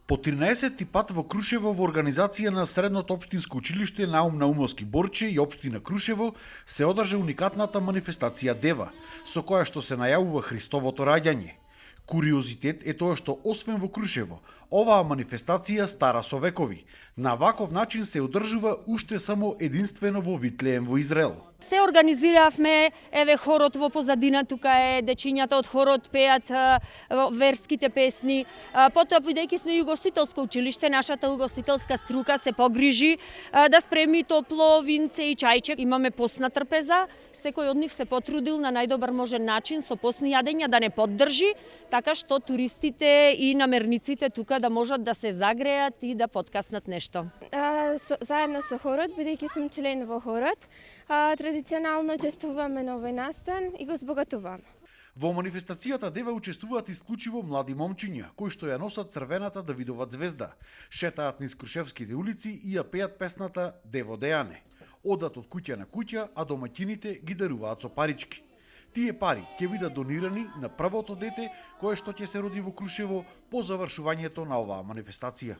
По 13-ти пат во Крушево во организација на Средното општинско училиште Наум Наумовски Борче и општина Крушево се одржа уникатната манифестација Дева, со која што се најавува Христовото раѓање. Куриозитет е тоа што освен во Крушево, оваа манифестација стара со векови. На ваков начин се одржува уште само единствено во Витлеем во Израел. Се организиравме, еве хорот во позадина, тука е дечињата од хорот пеат верските песни. Потоа, бидејќи сме угостителско училиште, нашата угостителска струка се погрижи да спреми топло винце и чајче. Имаме постна трпеза, секој од нив се потрудил на најдобар можен начин со постни јадења да не поддржи, така што туристите и намерниците тука да можат да се загреат и да подкаснат нешто. Заедно со хорот, бидејќи сум член во хорот, традиционално чествуваме новој настан и го збогатуваме. Во манифестацијата Дева учествуваат исклучиво млади момчиња, кои што ја носат црвената Давидова звезда, шетаат низ крушевските улици и ја пеат песната Дево Дејане. Одат од куќа на куќа, а домаќините ги даруваат со парички. Тие пари ќе бидат донирани на првото дете кое што ќе се роди во Крушево по завршувањето на оваа манифестација.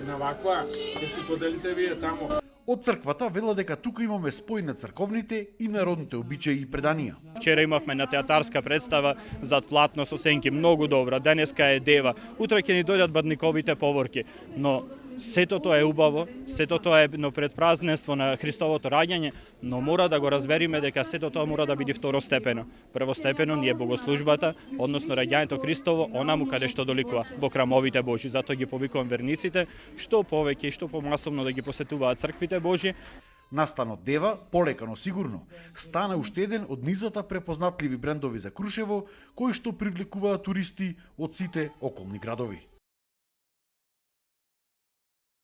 На ваква, ќе си поделите вие тамо. Од црквата велат дека тука имаме спој на црковните и народните обичаи и преданија. Вчера имавме на театарска представа зад платно со сенки, многу добра. Денеска е Дева. Утре ќе ни дојдат бадниковите поворки, но сето тоа е убаво, сето тоа е пред празненство на Христовото раѓање, но мора да го разбериме дека сето тоа мора да биде второстепено. Првостепено ни е богослужбата, односно раѓањето Христово, онаму каде што доликува во храмовите Божи. Затоа ги повикувам верниците што повеќе и што помасовно да ги посетуваат црквите Божи. Настанот Дева, полека но сигурно, стана уште еден од низата препознатливи брендови за Крушево, кои што привлекуваат туристи од сите околни градови.